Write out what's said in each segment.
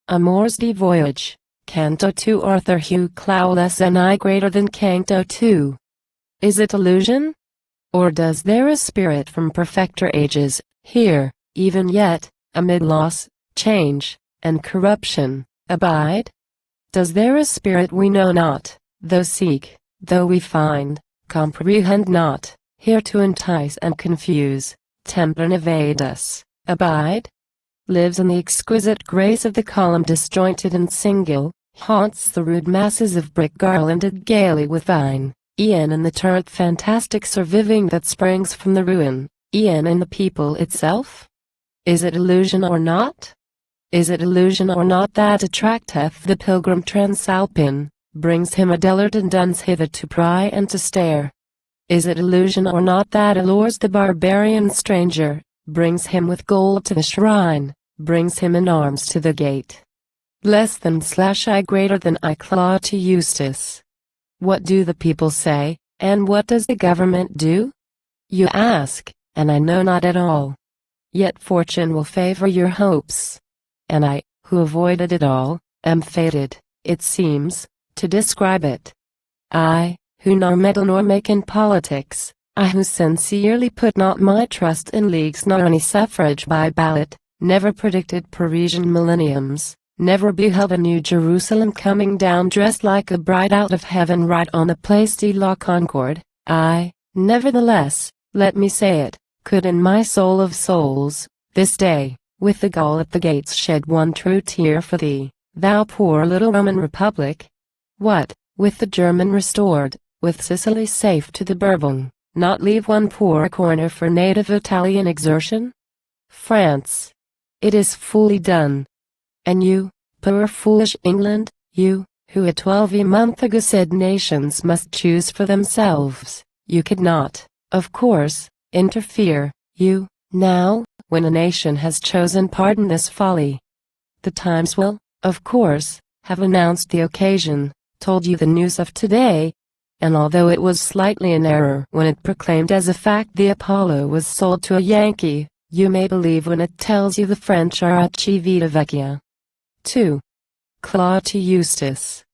Amours de Voyage, Canto 2 Arthur Hugh Clough less than I greater than Canto 2. Is it illusion? Or does there a spirit from perfecter ages, here, even yet, amid loss, change, and corruption, abide? Does there a spirit we know not, though seek, though we find, comprehend not, here to entice and confuse, tempt and evade us, abide? Lives in the exquisite grace of the column disjointed and single, haunts the rude masses of brick garlanded gaily with vine, e'en in the turret fantastic surviving that springs from the ruin, e'en in the people itself? Is it illusion or not? Is it illusion or not that attracteth the pilgrim transalpine, brings him a dullard and duns hither to pry and to stare? Is it illusion or not that allures the barbarian stranger, brings him with gold to the shrine, brings him in arms to the gate? Less than / greater than I Clough to Eustace. What do the people say, and what does the government do? You ask, and I know not at all. Yet fortune will favor your hopes. And I, who avoided it all, am fated, it seems, to describe it. I, who nor meddle nor make in politics, I who sincerely put not my trust in leagues nor any suffrage by ballot, never predicted Parisian millenniums, never beheld a New Jerusalem coming down dressed like a bride out of heaven right on the Place de la Concorde, I, nevertheless, let me say it, could in my soul of souls, this day, with the Gaul at the gates shed one true tear for thee, thou poor little Roman Republic. What, with the German restored, with Sicily safe to the Bourbon, not leave one poor corner for native Italian exertion? France. It is fully done. And you, poor foolish England, you, who a 12-month ago said nations must choose for themselves, you could not, of course, interfere, you, now, when a nation has chosen pardon this folly. The Times will, of course, have announced the occasion, told you the news of today, and although it was slightly in error when it proclaimed as a fact the Apollo was sold to a Yankee, you may believe when it tells you the French are at Civitavecchia. 2. Clough to Eustace.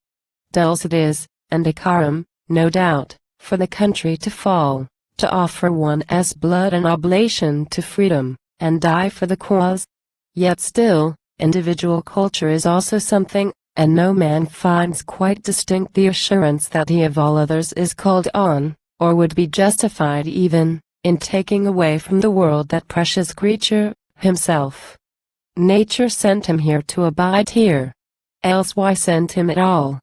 Dulce it is, and decorum, no doubt, for the country to fall, to offer one's blood and oblation to freedom, and die for the cause. Yet still, individual culture is also something, and no man finds quite distinct the assurance that he of all others is called on, or would be justified even, in taking away from the world that precious creature, himself. Nature sent him here to abide here. Else why send him at all?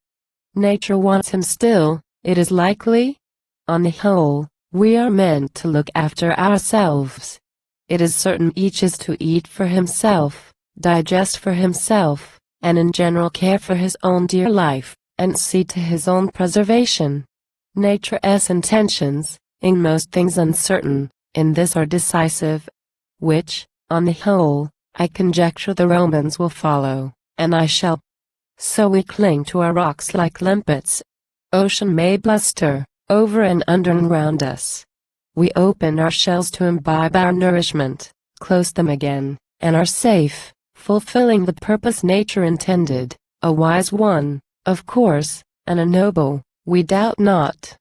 Nature wants him still, it is likely? On the whole, we are meant to look after ourselves. It is certain each is to eat for himself, digest for himself, and in general care for his own dear life, and see to his own preservation. Nature's intentions, in most things uncertain, in this are decisive, which, on the whole, I conjecture the Romans will follow, and I shall. So we cling to our rocks like limpets. Ocean may bluster, over and under and round us. We open our shells to imbibe our nourishment, close them again, and are safe, fulfilling the purpose nature intended, a wise one, of course, and a noble, we doubt not.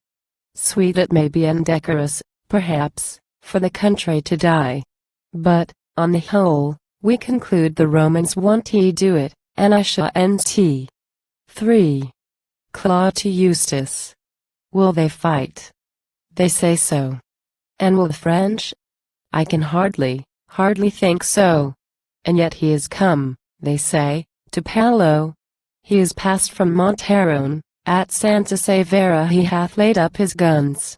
Sweet it may be and decorous, perhaps, for the country to die. But, on the whole, we conclude the Romans want to do it, and I shall end. 3. Clough to Eustace. Will they fight? They say so. And will the French? I can hardly think so. And yet he is come, they say, to Palo. He is passed from Monteron, at Santa Severa he hath laid up his guns.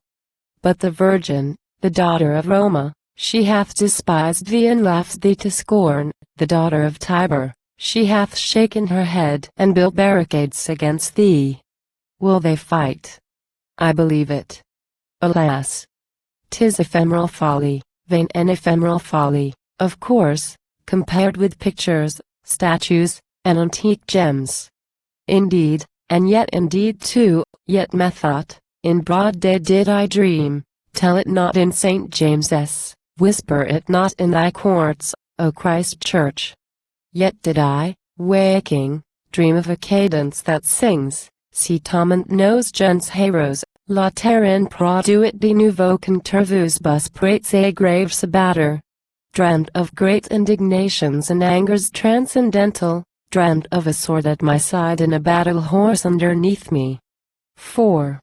But the Virgin, the daughter of Roma, she hath despised thee and laughs thee to scorn, the daughter of Tiber, she hath shaken her head and built barricades against thee. Will they fight? I believe it. Alas! 'Tis ephemeral folly, vain and ephemeral folly, of course, compared with pictures, statues, and antique gems. Indeed, and yet indeed too, yet methought, in broad day did I dream, tell it not in St. James's, whisper it not in thy courts, O Christ Church. Yet did I, Waking, dream of a cadence that sings, si toment nos gens heroes, la terre in produit de nouveau contervus bus prates a grave sabatter. Dreamt of great indignations and angers transcendental, dreamt of a sword at my side and a battle horse underneath me. 4.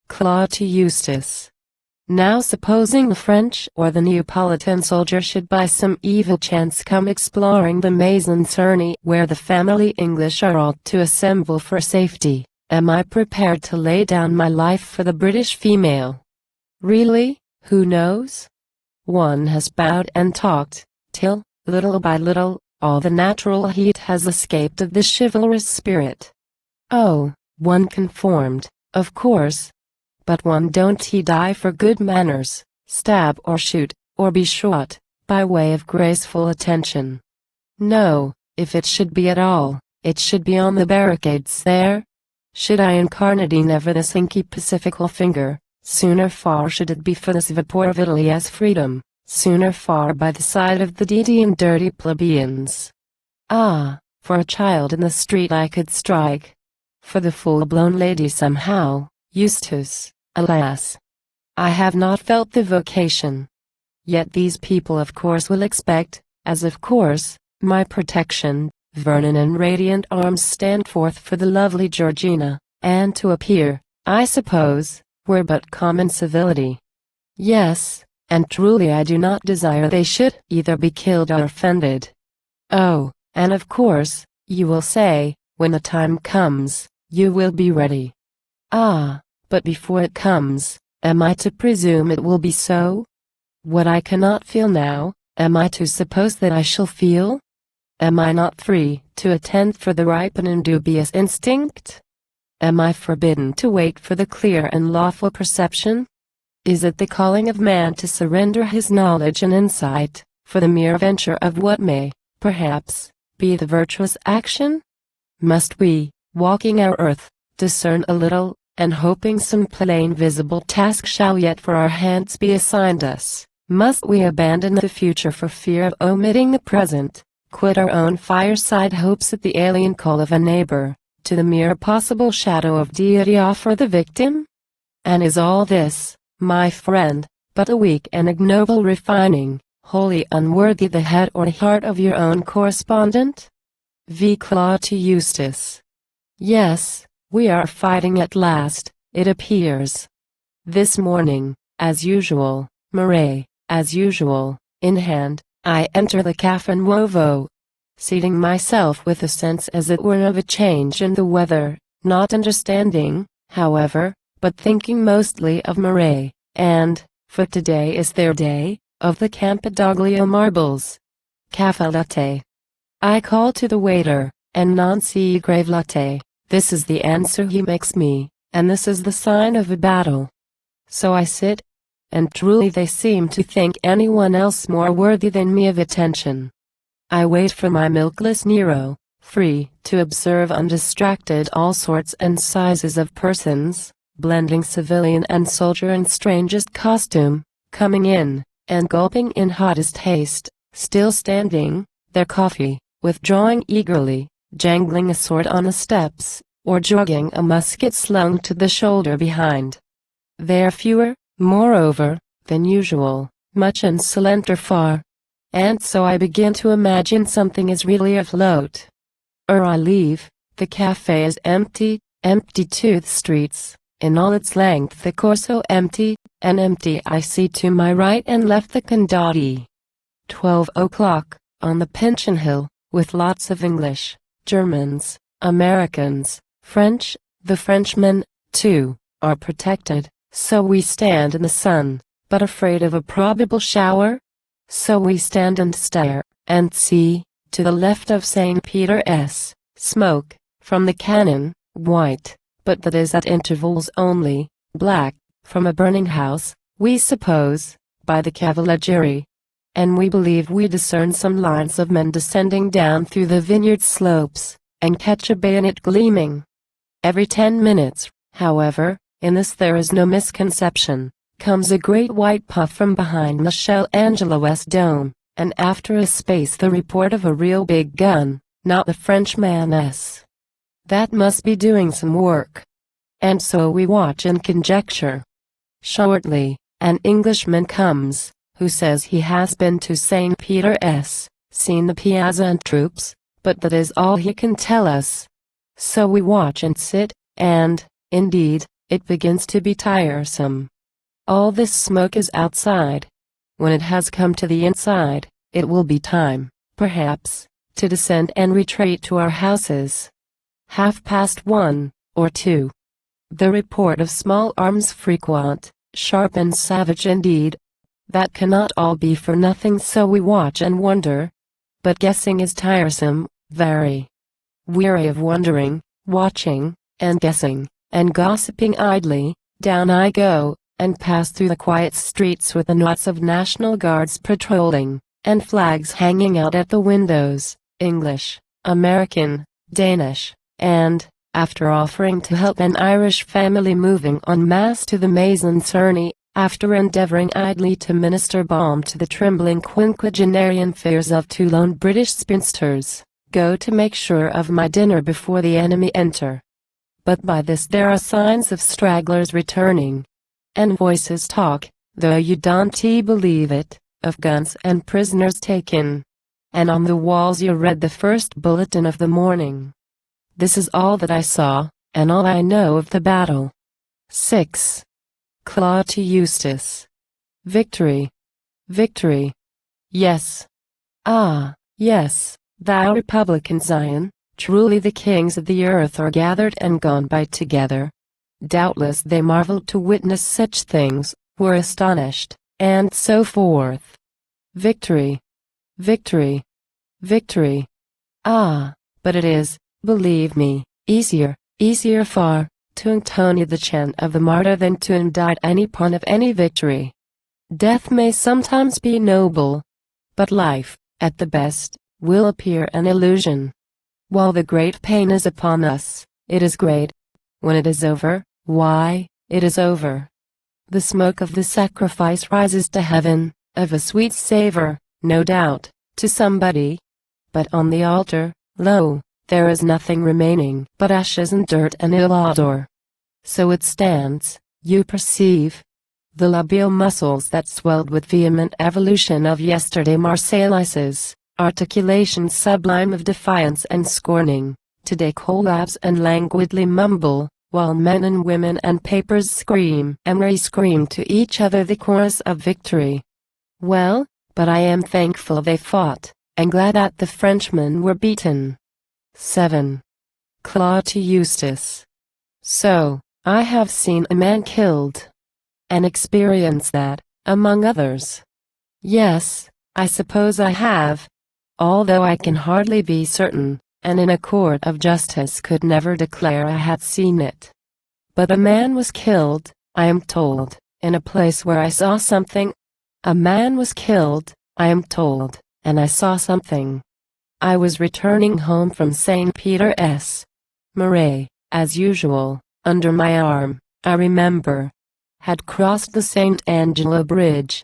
Clough to Eustace. Now supposing the French or the Neapolitan soldier should by some evil chance come exploring the Maison Cerny where the family English are all to assemble for safety, am I prepared to lay down my life for the British female? Really, who knows? One has bowed and talked, till, little by little, all the natural heat has escaped of the chivalrous spirit. Oh, one conformed, of course. But one don't he die for good manners, stab or shoot, or be shot, by way of graceful attention. No, if it should be at all, it should be on the barricades there. Should I incarnate never this inky pacifical finger, sooner far should it be for this vapor of Italy as freedom, sooner far by the side of the needy and dirty plebeians. Ah, for a child in the street I could strike. For the full-blown lady somehow, Eustace. Alas, I have not felt the vocation. Yet these people of course will expect, as of course, my protection. Vernon and radiant arms stand forth for the lovely Georgina, and to appear, I suppose, were but common civility. Yes, and truly I do not desire they should either be killed or offended. Oh, and of course, you will say, when the time comes, you will be ready. Ah, but before it comes, am I to presume it will be so? What I cannot feel now, am I to suppose that I shall feel? Am I not free to attend for the ripe and indubious instinct? Am I forbidden to wait for the clear and lawful perception? Is it the calling of man to surrender his knowledge and insight, for the mere venture of what may, perhaps, be the virtuous action? Must we, walking our earth, discern a little, and hoping some plain visible task shall yet for our hands be assigned us, must we abandon the future for fear of omitting the present, quit our own fireside hopes at the alien call of a neighbor, to the mere possible shadow of deity offer the victim? And is all this, my friend, but a weak and ignoble refining, wholly unworthy the head or heart of your own correspondent? V. Clough to Eustace. Yes, we are fighting at last, it appears. This morning, as usual, Marais, as usual, in hand, I enter the Café Nuovo, seating myself with a sense as it were of a change in the weather, not understanding, however, but thinking mostly of Marais, and, for today is their day, of the Campidoglio marbles. Café latte. I call to the waiter, and non si grave latte. This is the answer he makes me, and this is the sign of a battle. So I sit, and truly they seem to think anyone else more worthy than me of attention. I wait for my milkless Nero, free to observe undistracted all sorts and sizes of persons, blending civilian and soldier in strangest costume, coming in, and gulping in hottest haste, still standing, their coffee, withdrawing eagerly, jangling a sword on the steps, or jogging a musket slung to the shoulder behind. They are fewer, moreover, than usual, much insolenter far. And so I begin to imagine something is really afloat. I leave, the cafe is empty, empty to the streets, in all its length the Corso empty, and empty I see to my right and left the Condotti. 12 o'clock, on the Pension Hill, with lots of English, Germans, Americans, French. The Frenchmen, too, are protected, so we stand in the sun, but afraid of a probable shower. So we stand and stare, and see, to the left of St. Peter's, smoke, from the cannon, white, but that is at intervals only, black, from a burning house, we suppose, by the Cavalieri. And we believe we discern some lines of men descending down through the vineyard slopes, and catch a bayonet gleaming. Every 10 minutes, however, in this there is no misconception, comes a great white puff from behind Michel Angelo's dome, and after a space the report of a real big gun, not the Frenchman S. That must be doing some work. And so we watch and conjecture. Shortly, an Englishman comes, who says he has been to St. Peter's, seen the piazza and troops, but that is all he can tell us. So we watch and sit, and, indeed, it begins to be tiresome. All this smoke is outside. When it has come to the inside, it will be time, perhaps, to descend and retreat to our houses. 1:30, or 2. The report of small arms frequent, sharp and savage indeed. That cannot all be for nothing, so we watch and wonder. But guessing is tiresome, very. Weary of wondering, watching, and guessing, and gossiping idly, down I go, and pass through the quiet streets with the knots of National Guards patrolling, and flags hanging out at the windows, English, American, Danish, and, after offering to help an Irish family moving en masse to the Maison Cerny, after endeavoring idly to minister balm to the trembling quinquagenarian fears of two lone British spinsters, go to make sure of my dinner before the enemy enter. But by this there are signs of stragglers returning. And voices talk, though you don't believe it, of guns and prisoners taken. And on the walls you read the first bulletin of the morning. This is all that I saw, and all I know of the battle. 6. Clough to Eustace. Victory. Victory. Yes. Ah, yes, thou Republican Zion, truly the kings of the earth are gathered and gone by together. Doubtless they marveled to witness such things, were astonished, and so forth. Victory. Victory. Victory. Ah, but it is, believe me, easier far, to intone the chant of the martyr than to indite any pun of any victory. Death may sometimes be noble, but life, at the best, will appear an illusion. While the great pain is upon us, it is great. When it is over, why, it is over. The smoke of the sacrifice rises to heaven, of a sweet savor, no doubt, to somebody. But on the altar, lo, there is nothing remaining but ashes and dirt and ill odor. So it stands, you perceive. The labial muscles that swelled with vehement evolution of yesterday Marseillases, articulations sublime of defiance and scorning, today collapse and languidly mumble, while men and women and papers scream and re-scream to each other the chorus of victory. Well, but I am thankful they fought, and glad that the Frenchmen were beaten. 7. Clough to Eustace. So, I have seen a man killed. And experienced that, among others. Yes, I suppose I have. Although I can hardly be certain, and in a court of justice could never declare I had seen it. But a man was killed, I am told, in a place where I saw something. A man was killed, I am told, and I saw something. I was returning home from St. Peter's. Murray, as usual, under my arm, I remember, had crossed the St. Angelo Bridge,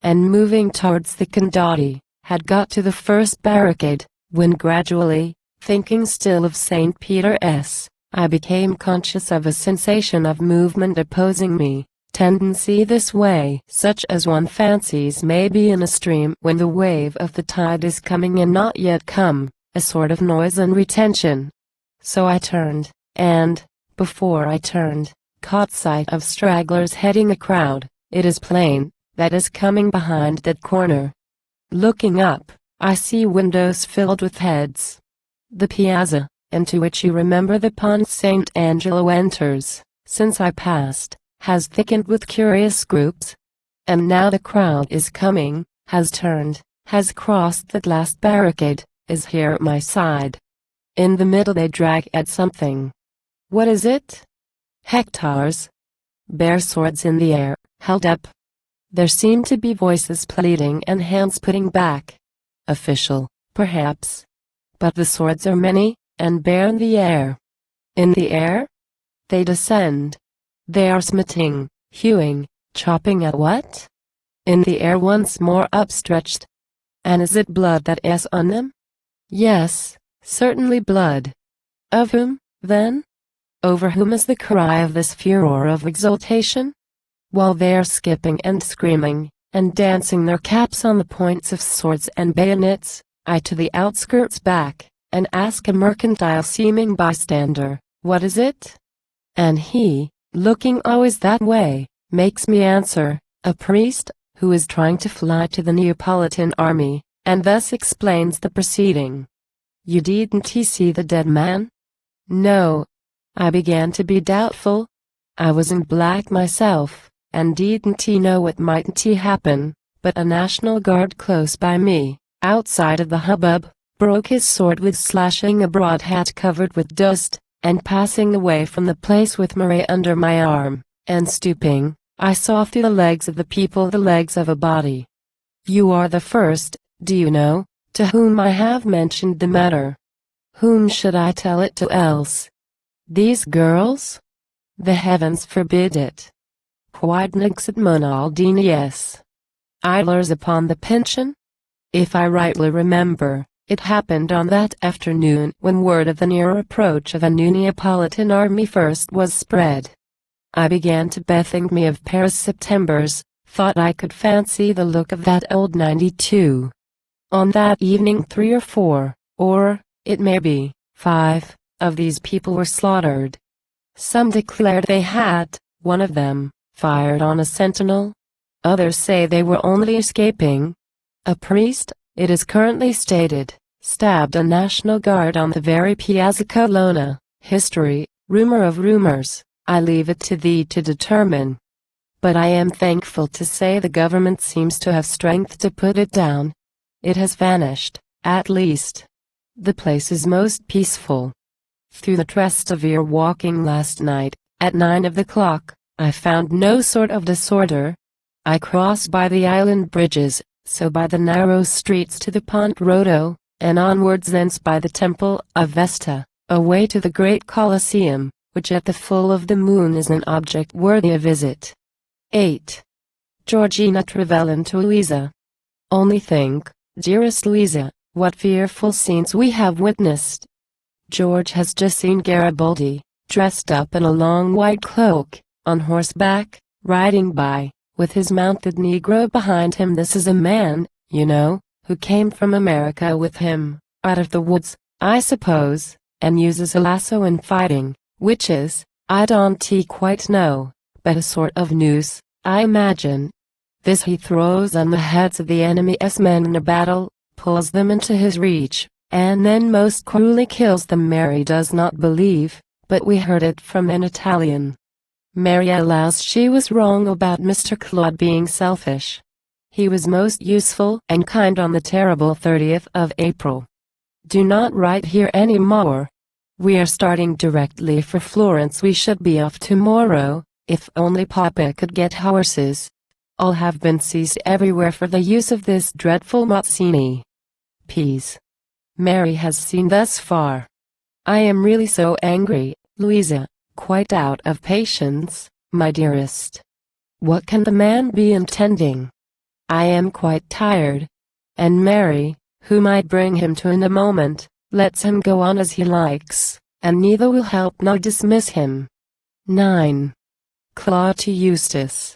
and moving towards the Condotti, had got to the first barricade, when gradually, thinking still of St. Peter's, I became conscious of a sensation of movement opposing me, tendency this way such as one fancies may be in a stream when the wave of the tide is coming and not yet come, a sort of noise and retention. So I turned, and, before I turned, caught sight of stragglers heading a crowd, it is plain, that is coming behind that corner. Looking up, I see windows filled with heads. The piazza, into which you remember the Pont St. Angelo enters, since I passed, has thickened with curious groups. And now the crowd is coming, has turned, has crossed that last barricade, is here at my side. In the middle they drag at something. What is it? Hectares. Bare swords in the air, held up. There seem to be voices pleading and hands putting back. Official, perhaps. But the swords are many, and bare in the air. In the air? They descend. They are smiting, hewing, chopping at what? In the air once more upstretched. And is it blood that is on them? Yes, Certainly blood. Of whom, then? Over whom is the cry of this furor of exultation? While they are skipping and screaming, and dancing their caps on the points of swords and bayonets, I to the outskirts back, and ask a mercantile-seeming bystander, what is it? And he, looking always that way, makes me answer, a priest, who is trying to fly to the Neapolitan army, and thus explains the proceeding. You didn't see the dead man? No. I began to be doubtful. I was in black myself, and didn't know what mightn't happen, but a National Guard close by me, outside of the hubbub, broke his sword with slashing a broad hat covered with dust, and passing away from the place with Marie under my arm, and stooping, I saw through the legs of the people the legs of a body. You are the first, do you know, to whom I have mentioned the matter. Whom should I tell it to else? These girls? The heavens forbid it. Quid nix et monaldinies. Idlers upon the pension? If I rightly remember, it happened on that afternoon when word of the near approach of a new Neapolitan army first was spread. I began to bethink me of Paris Septembers, thought I could fancy the look of that old 92. On that evening 3 or 4, or, it may be, 5, of these people were slaughtered. Some declared they had, one of them, fired on a sentinel. Others say they were only escaping. A priest, it is currently stated, stabbed a National Guard on the very Piazza Colonna. History, rumor of rumors, I leave it to thee to determine. But I am thankful to say the government seems to have strength to put it down. It has vanished, at least. The place is most peaceful. Through the Trastevere walking last night, at 9 of the clock, I found no sort of disorder. I crossed by the island bridges, so by the narrow streets to the Ponte Rodo, and onwards thence by the Temple of Vesta, away to the great Colosseum, which at the full of the moon is an object worthy a visit. 8. Georgina Trevelyan to Louisa. Only think, dearest Louisa, what fearful scenes we have witnessed. George has just seen Garibaldi, dressed up in a long white cloak, on horseback, riding by, with his mounted Negro behind him. This is a man, you know, who came from America with him, out of the woods, I suppose, and uses a lasso in fighting, which is, I don't quite know, but a sort of noose, I imagine. This he throws on the heads of the enemy's men in a battle, pulls them into his reach, and then most cruelly kills them. Mary does not believe, but we heard it from an Italian. Mary allows she was wrong about Mr. Clough being selfish. He was most useful and kind on the terrible 30th of April. Do not write here any more. We are starting directly for Florence. We should be off tomorrow, if only Papa could get horses. All have been seized everywhere for the use of this dreadful Mazzini. Peace. Mary has seen thus far. I am really so angry, Louisa, quite out of patience, my dearest. What can the man be intending? I am quite tired. And Mary, who might bring him to in a moment, lets him go on as he likes, and neither will help nor dismiss him. 9. Clough to Eustace.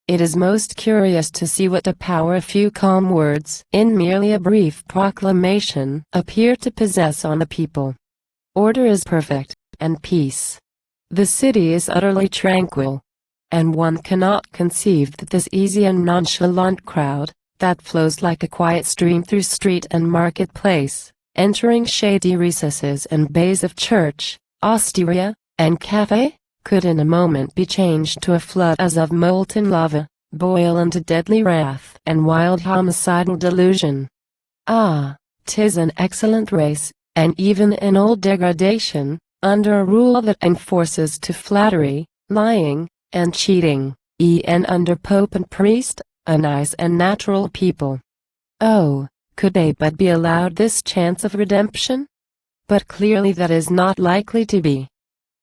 It is most curious to see what a power a few calm words, in merely a brief proclamation, appear to possess on the people. Order is perfect, and peace. The city is utterly tranquil. And one cannot conceive that this easy and nonchalant crowd, that flows like a quiet stream through street and marketplace, entering shady recesses and bays of church, osteria, and cafe, could in a moment be changed to a flood as of molten lava, boil into deadly wrath and wild homicidal delusion. Ah, 'tis an excellent race, and even in old degradation, under a rule that enforces to flattery, lying, and cheating, and under Pope and priest, a nice and natural people. Oh, could they but be allowed this chance of redemption? But clearly that is not likely to be.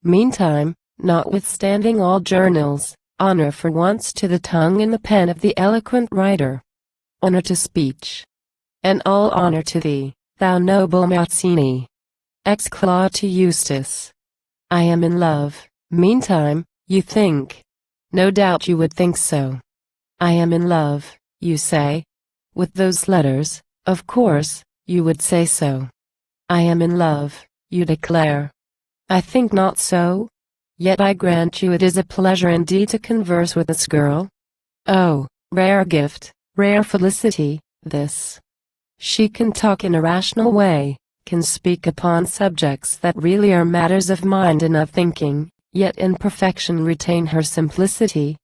Meantime, notwithstanding all journals, honor for once to the tongue and the pen of the eloquent writer. Honor to speech. And all honor to thee, thou noble Mazzini. Ex Clough to Eustace. I am in love. Meantime, you think. No doubt you would think so. I am in love, you say. With those letters, of course, you would say so. I am in love, you declare. I think not so. Yet I grant you it is a pleasure indeed to converse with this girl. Oh, rare gift, rare felicity, this. She can talk in a rational way, can speak upon subjects that really are matters of mind and of thinking, yet in perfection retain her simplicity.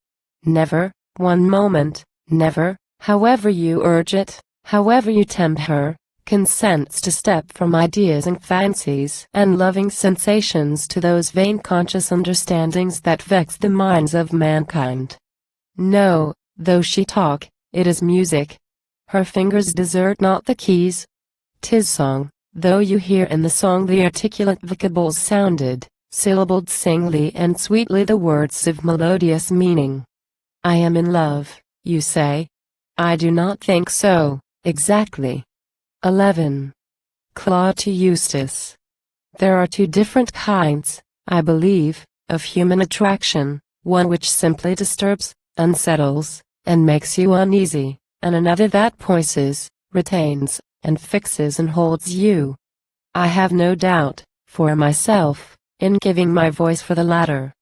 Never, one moment, never, however you urge it, however you tempt her, consents to step from ideas and fancies and loving sensations to those vain conscious understandings that vex the minds of mankind. No, though she talk, it is music. Her fingers desert not the keys. 'Tis song, though you hear in the song the articulate vocables sounded, syllabled singly and sweetly the words of melodious meaning. I am in love, you say. I do not think so, exactly. 11. Clough to Eustace. There are two different kinds, I believe, of human attraction, one which simply disturbs, unsettles, and makes you uneasy, and another that poises, retains, and fixes and holds you. I have no doubt, for myself, in giving my voice for the latter.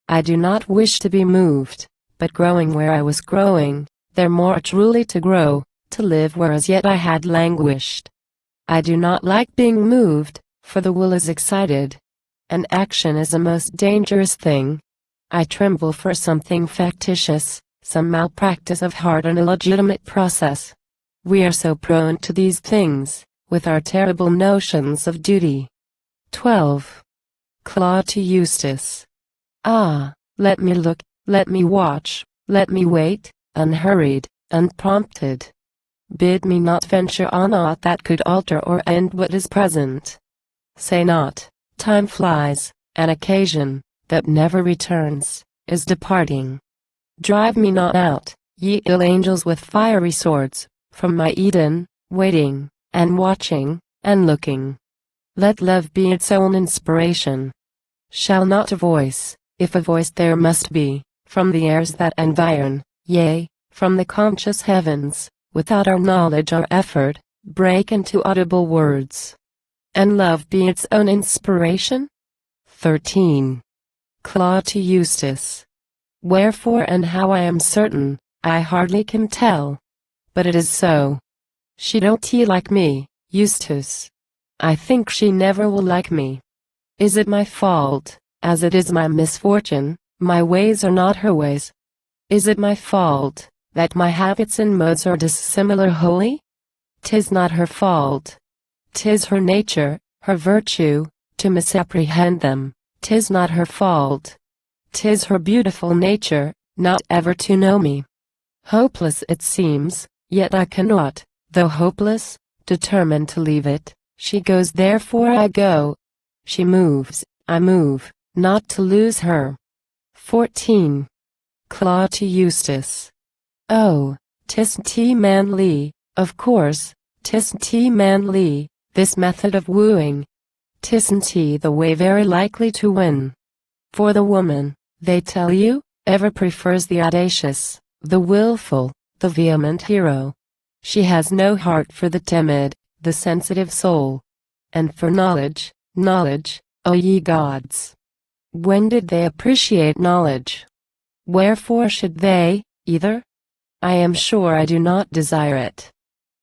I do not wish to be moved, but growing where I was growing, there more truly to grow, to live where as yet I had languished. I do not like being moved, for the will is excited, and action is a most dangerous thing. I tremble for something factitious, some malpractice of heart and illegitimate process. We are so prone to these things, with our terrible notions of duty. 12. Clough to Eustace. Ah, let me look, let me watch, let me wait, unhurried, unprompted. Bid me not venture on aught that could alter or end what is present. Say not, time flies, an occasion, that never returns, is departing. Drive me not out, ye ill angels with fiery swords, from my Eden, waiting, and watching, and looking. Let love be its own inspiration. Shall not a voice, if a voice there must be, from the airs that environ, yea, from the conscious heavens, without our knowledge or effort, break into audible words? And love be its own inspiration? 13. Clough to Eustace. Wherefore and how I am certain, I hardly can tell. But it is so. She don't like me, Eustace. I think she never will like me. Is it my fault, as it is my misfortune, my ways are not her ways? Is it my fault, that my habits and modes are dissimilar wholly? 'Tis not her fault. 'Tis her nature, her virtue, to misapprehend them. 'Tis not her fault. 'Tis her beautiful nature, not ever to know me. Hopeless it seems, yet I cannot, though hopeless, determine to leave it. She goes, therefore I go. She moves, I move, not to lose her. 14. Clough to Eustace. Oh, 'tisn't manly, of course, 'tisn't manly, this method of wooing. 'Tisn't the way very likely to win. For the woman, they tell you, ever prefers the audacious, the willful, the vehement hero. She has no heart for the timid, the sensitive soul. And for knowledge, O ye gods! When did they appreciate knowledge? Wherefore should they, either? I am sure I do not desire it.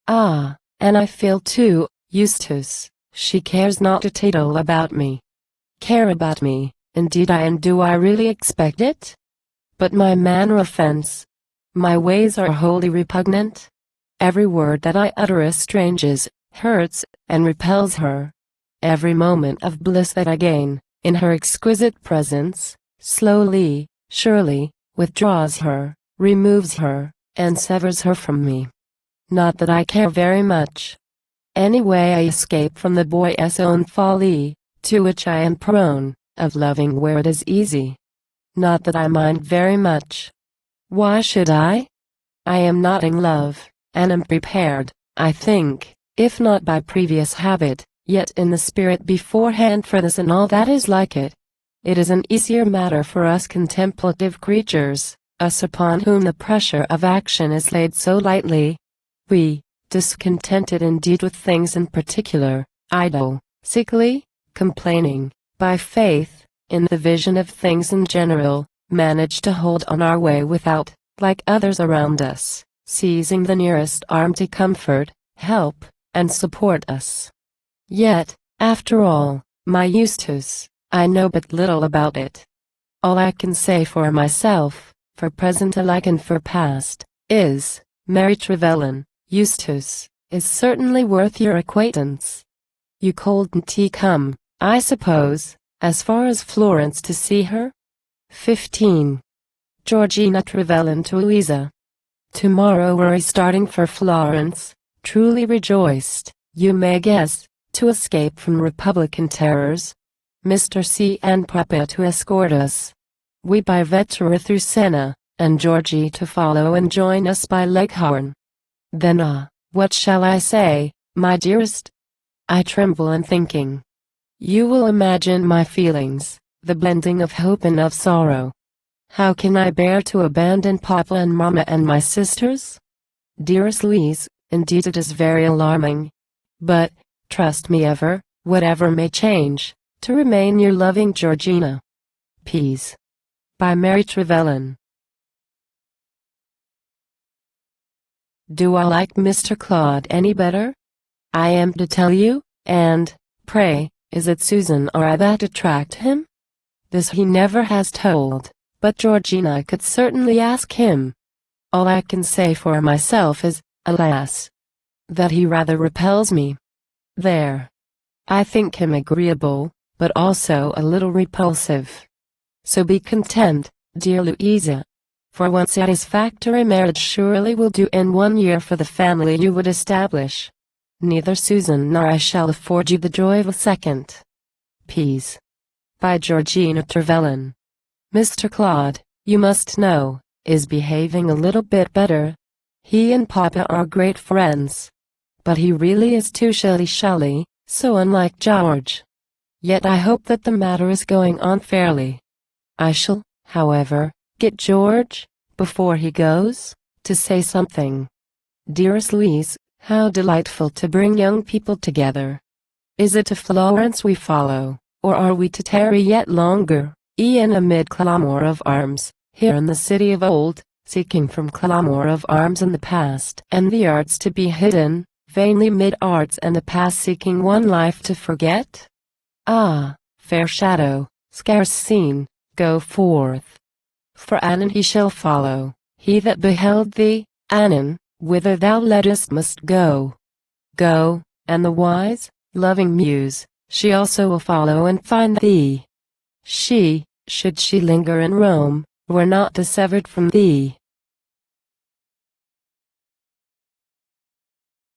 Ah, and I feel too, Eustace, she cares not a tittle about me. Care about me, indeed and do I really expect it? But my manner offends. My ways are wholly repugnant. Every word that I utter estranges, hurts, and repels her. Every moment of bliss that I gain, in her exquisite presence, slowly, surely, withdraws her, removes her, and severs her from me. Not that I care very much. Anyway, I escape from the boy's own folly, to which I am prone, of loving where it is easy. Not that I mind very much. Why should I? I am not in love, and am prepared, I think, if not by previous habit, yet in the spirit beforehand for this and all that is like it. It is an easier matter for us contemplative creatures, us upon whom the pressure of action is laid so lightly. We, discontented indeed with things in particular, idle, sickly, complaining, by faith, in the vision of things in general, manage to hold on our way without, like others around us, seizing the nearest arm to comfort, help, and support us. Yet, after all, my Eustace, I know but little about it. All I can say for myself, for present alike and for past, is, Mary Trevelyan, Eustace, is certainly worth your acquaintance. You couldn't come, I suppose, as far as Florence to see her? 15. Georgina Trevelyan to Louisa. Tomorrow we're starting for Florence, truly rejoiced, you may guess, to escape from Republican terrors. Mr. C. and Papa to escort us. We by Vetera through Senna, and Georgie to follow and join us by Leghorn. Then what shall I say, my dearest? I tremble in thinking. You will imagine my feelings, the blending of hope and of sorrow. How can I bear to abandon Papa and Mamma and my sisters? Dearest Louise, indeed it is very alarming. But, trust me ever, whatever may change, to remain your loving Georgina. Peace. By Mary Trevelyan. Do I like Mr. Clough any better? I am to tell you, and, pray, is it Susan or I that attract him? This he never has told, but Georgina could certainly ask him. All I can say for myself is, alas, that he rather repels me. There. I think him agreeable, but also a little repulsive. So be content, dear Louisa. For one satisfactory marriage surely will do in 1 year for the family you would establish. Neither Susan nor I shall afford you the joy of a second. Peace. By Georgina Trevelyan. Mr. Clough, you must know, is behaving a little bit better. He and Papa are great friends. But he really is too shilly-shally, so unlike George. Yet I hope that the matter is going on fairly. I shall, however, get George, before he goes, to say something. Dearest Louise, how delightful to bring young people together. Is it to Florence we follow, or are we to tarry yet longer, e'en amid clamour of arms, here in the city of old, seeking from clamour of arms in the past and the arts to be hidden, vainly mid arts and the past seeking one life to forget? Ah, fair shadow, scarce seen, go forth. For anon he shall follow, he that beheld thee, anon, whither thou leddest must go. Go, and the wise, loving muse, she also will follow and find thee. She, should she linger in Rome, were not dissevered from thee.